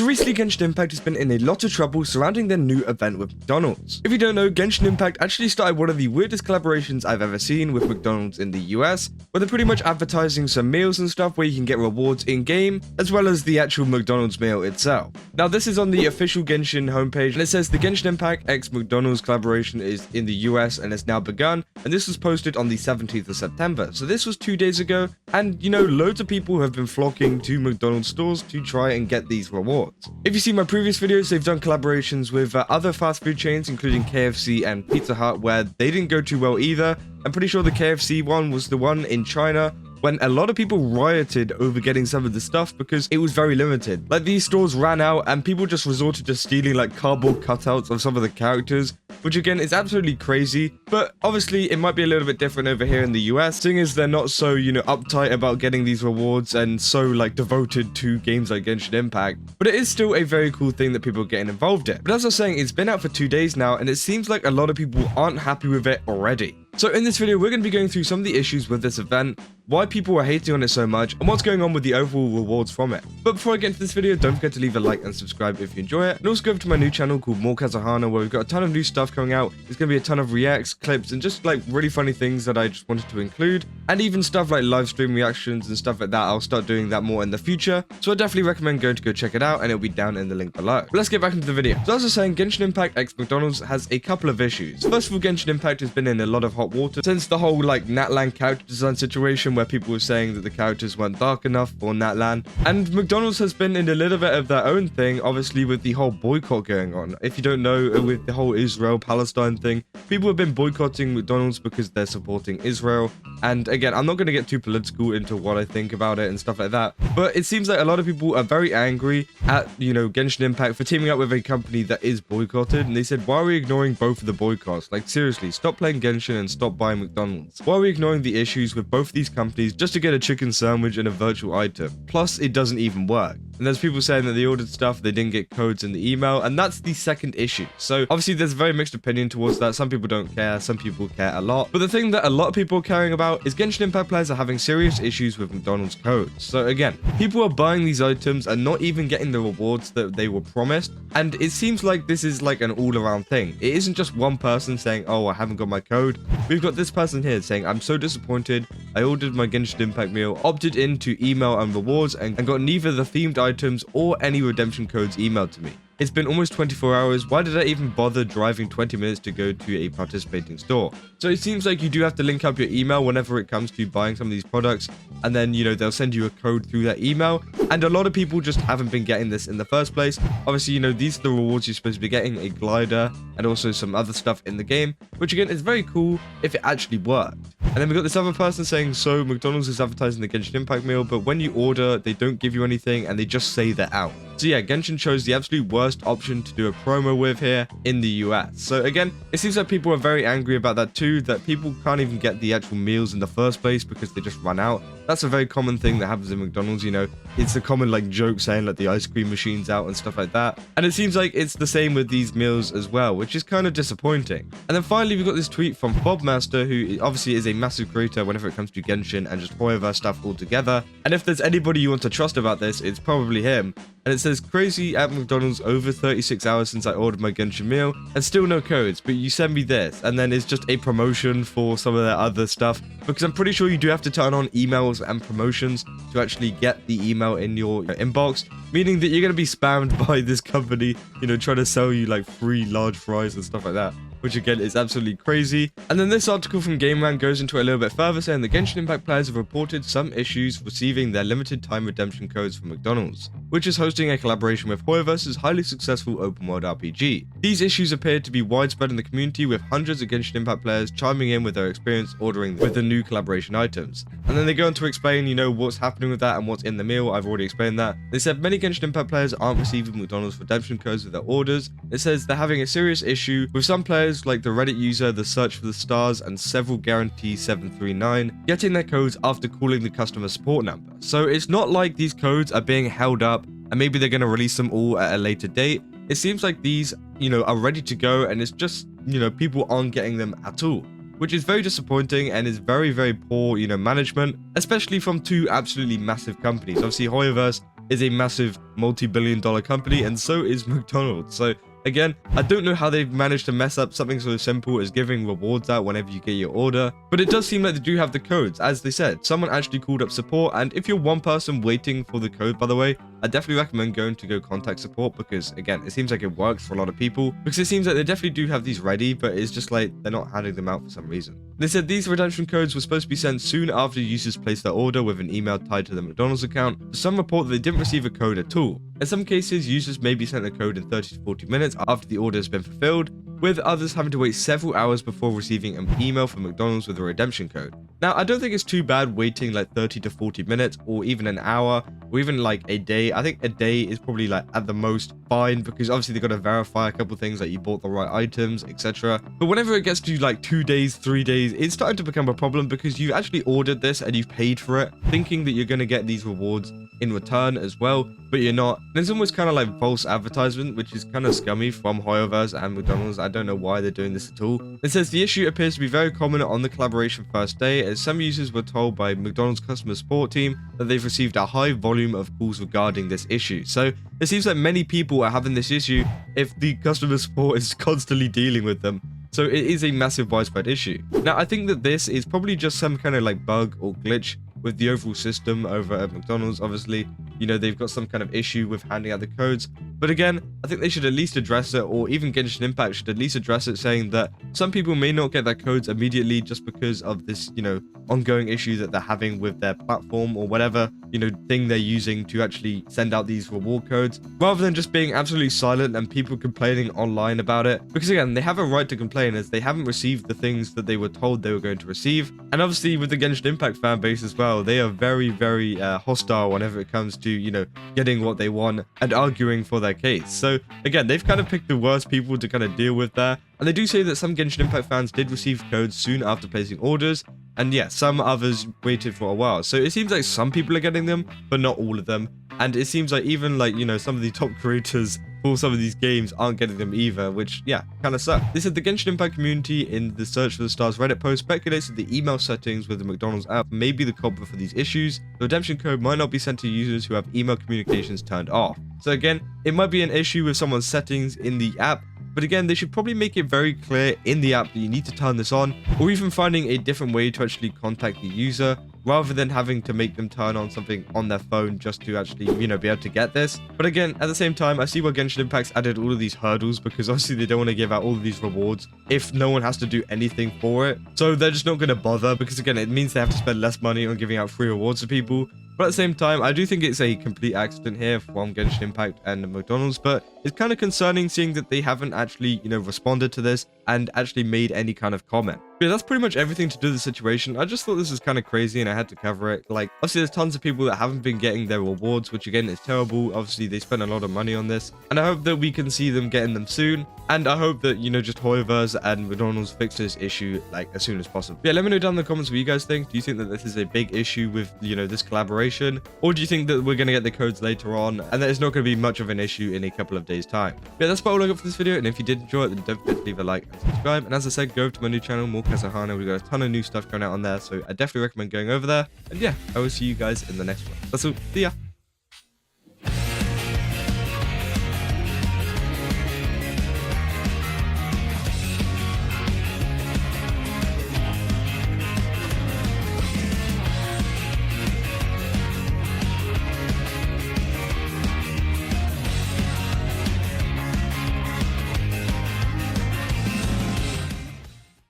So recently Genshin Impact has been in a lot of trouble surrounding their new event with McDonald's. If you don't know, Genshin Impact actually started one of the weirdest collaborations I've ever seen with McDonald's in the US, where they're pretty much advertising some meals and stuff where you can get rewards in-game, as well as the actual McDonald's meal itself. Now this is on the official Genshin homepage, and it says the Genshin Impact x McDonald's collaboration is in the US and has now begun, and this was posted on the 17th of September. So this was 2 days ago, and you know, loads of people have been flocking to McDonald's stores to try and get these rewards. If you see my previous videos, they've done collaborations with other fast food chains, including KFC and Pizza Hut, where they didn't go too well either. I'm pretty sure the KFC one was the one in China, when a lot of people rioted over getting some of the stuff because it was very limited. Like, these stores ran out and people just resorted to stealing like cardboard cutouts of some of the characters, which again is absolutely crazy. But obviously it might be a little bit different over here in the US, seeing as they're not so, you know, uptight about getting these rewards and so like devoted to games like Genshin Impact. But it is still a very cool thing that people are getting involved in. But as I was saying, it's been out for 2 days now, and it seems like a lot of people aren't happy with it already. So in this video, we're going to be going through some of the issues with this event, why people are hating on it so much, and what's going on with the overall rewards from it. But before I get into this video, don't forget to leave a like and subscribe if you enjoy it. And also go over to my new channel called More Kazahana, where we've got a ton of new stuff coming out. There's going to be a ton of reacts, clips, and just like really funny things that I just wanted to include. And even stuff like live stream reactions and stuff like that. I'll start doing that more in the future. So I definitely recommend going to go check it out, and it'll be down in the link below. But let's get back into the video. So as I was saying, Genshin Impact x McDonald's has a couple of issues. First of all, Genshin Impact has been in a lot of hot water since the whole like natlan character design situation, where people were saying that the characters weren't dark enough for natlan, and McDonald's has been in a little bit of their own thing, obviously with the whole boycott going on. If you don't know, with the whole Israel-Palestine thing, people have been boycotting McDonald's because they're supporting Israel. And again, I'm not going to get too political into what I think about it and stuff like that, but it seems like a lot of people are very angry at, you know, Genshin Impact for teaming up with a company that is boycotted, and they said, why are we ignoring both of the boycotts? Like, seriously, stop playing Genshin and stop buying McDonald's. Why are we ignoring the issues with both of these companies just to get a chicken sandwich and a virtual item? Plus, it doesn't even work. And there's people saying that they ordered stuff, they didn't get codes in the email, and that's the second issue. So obviously there's a very mixed opinion towards that. Some people don't care, some people care a lot. But the thing that a lot of people are caring about is Genshin Impact players are having serious issues with McDonald's codes. So again, people are buying these items and not even getting the rewards that they were promised. And it seems like this is like an all-around thing. It isn't just one person saying, oh, I haven't got my code. We've got this person here saying, I'm so disappointed. I ordered my Genshin Impact meal, opted into email and rewards, and got neither the themed items or any redemption codes emailed to me. It's been almost 24 hours. Why did I even bother driving 20 minutes to go to a participating store? So it seems like you do have to link up your email whenever it comes to buying some of these products, and then, you know, they'll send you a code through that email. And a lot of people just haven't been getting this in the first place. Obviously, you know, these are the rewards you're supposed to be getting, a glider and also some other stuff in the game, which again is very cool if it actually worked. And then we got this other person saying, so McDonald's is advertising the Genshin Impact meal, but when you order, they don't give you anything and they just say they're out. So yeah, Genshin chose the absolute worst option to do a promo with here in the US. So again, it seems like people are very angry about that too, that people can't even get the actual meals in the first place because they just run out. That's a very common thing that happens in McDonald's, you know. It's a common like joke saying like the ice cream machine's out and stuff like that. And it seems like it's the same with these meals as well, which is kind of disappointing. And then finally, we got this tweet from Bobmaster, who obviously is a massive creator whenever it comes to Genshin and just Hoyoverse stuff altogether. And if there's anybody you want to trust about this, it's probably him. And it says, crazy at McDonald's, over 36 hours since I ordered my Genshin meal and still no codes, but you send me this. And then it's just a promotion for some of their other stuff, because I'm pretty sure you do have to turn on emails and promotions to actually get the email in your inbox, meaning that you're going to be spammed by this company, you know, trying to sell you like free large fries and stuff like that, which again is absolutely crazy. And then this article from GameRant goes into it a little bit further, saying the Genshin Impact players have reported some issues receiving their limited time redemption codes from McDonald's, which is hosting a collaboration with Hoyoverse's highly successful open world RPG. These issues appeared to be widespread in the community, with hundreds of Genshin Impact players chiming in with their experience ordering with the new collaboration items. And then they go on to explain, you know, what's happening with that and what's in the meal. I've already explained that. They said many Genshin Impact players aren't receiving McDonald's redemption codes with their orders. It says they're having a serious issue with some players like the Reddit user The Search for the Stars and several Guarantee 739 getting their codes after calling the customer support number. So it's not like these codes are being held up and maybe they're going to release them all at a later date. It seems like these, you know, are ready to go, and it's just, you know, people aren't getting them at all, which is very disappointing and is very, very poor, you know, management, especially from two absolutely massive companies. Obviously, Hoyoverse is a massive multi-billion-dollar company, and so is McDonald's. So again, I don't know how they've managed to mess up something so simple as giving rewards out whenever you get your order, but it does seem like they do have the codes. As they said, someone actually called up support, and if you're one person waiting for the code, by the way, I definitely recommend going to go contact support, because again, it seems like it works for a lot of people, because it seems like they definitely do have these ready, but it's just like they're not handing them out for some reason. They said these redemption codes were supposed to be sent soon after users placed their order with an email tied to the McDonald's account. Some report that they didn't receive a code at all. In some cases, users may be sent a code in 30 to 40 minutes after the order has been fulfilled, with others having to wait several hours before receiving an email from McDonald's with a redemption code. Now, I don't think it's too bad waiting like 30 to 40 minutes or even an hour or even like a day. I think a day is probably like at the most fine, because obviously they've got to verify a couple things like you bought the right items, etc. But whenever it gets to like 2 days, 3 days, it's starting to become a problem, because you actually ordered this and you've paid for it thinking that you're going to get these rewards in return as well, but you're not. And it's almost kind of like false advertisement, which is kind of scummy from Hoyoverse and McDonald's. I don't know why they're doing this at all. It says the issue appears to be very common on the collaboration first day, as some users were told by McDonald's customer support team that they've received a high volume of calls regarding this issue. So it seems like many people are having this issue if the customer support is constantly dealing with them. So it is a massive widespread issue. Now, I think that this is probably just some kind of like bug or glitch with the overall system over at McDonald's. Obviously, you know, they've got some kind of issue with handing out the codes. But again, I think they should at least address it, or even Genshin Impact should at least address it, saying that some people may not get their codes immediately just because of this, you know, ongoing issue that they're having with their platform or whatever, you know, thing they're using to actually send out these reward codes, rather than just being absolutely silent and people complaining online about it. Because again, they have a right to complain, as they haven't received the things that they were told they were going to receive. And obviously with the Genshin Impact fan base as well, they are very, very hostile whenever it comes to, you know, getting what they want and arguing for their case. So again, they've kind of picked the worst people to kind of deal with there. And they do say that some Genshin Impact fans did receive codes soon after placing orders, and yeah, some others waited for a while. So it seems like some people are getting them, but not all of them. And it seems like even like, you know, some of the top creators for some of these games aren't getting them either, which, yeah, kind of sucks. They said the Genshin Impact community in the Search for the Stars Reddit post speculates that the email settings with the McDonald's app may be the culprit for these issues. The redemption code might not be sent to users who have email communications turned off. So again, it might be an issue with someone's settings in the app, but again, they should probably make it very clear in the app that you need to turn this on, or even finding a different way to actually contact the user, rather than having to make them turn on something on their phone just to actually, you know, be able to get this. But again, at the same time, I see why Genshin Impact's added all of these hurdles, because obviously they don't want to give out all of these rewards if no one has to do anything for it. So they're just not going to bother, because again, it means they have to spend less money on giving out free rewards to people. But at the same time, I do think it's a complete accident here from Genshin Impact and McDonald's, but it's kind of concerning seeing that they haven't actually, you know, responded to this and actually made any kind of comment. But yeah, that's pretty much everything to do with the situation. I just thought this was kind of crazy and I had to cover it. Like, obviously there's tons of people that haven't been getting their rewards, which again is terrible. Obviously they spent a lot of money on this, and I hope that we can see them getting them soon. And I hope that, you know, just Hoyoverse and McDonald's fix this issue like as soon as possible. Yeah, let me know down in the comments what you guys think. Do you think that this is a big issue with, you know, this collaboration? Or do you think that we're going to get the codes later on and that it's not going to be much of an issue in a couple of days' time? But yeah, that's about all I got for this video. And if you did enjoy it, then don't forget to leave a like and subscribe. And as I said, go over to my new channel, More Kasahana. We've got a ton of new stuff going out on there, so I definitely recommend going over there. And yeah, I will see you guys in the next one. That's all. See ya.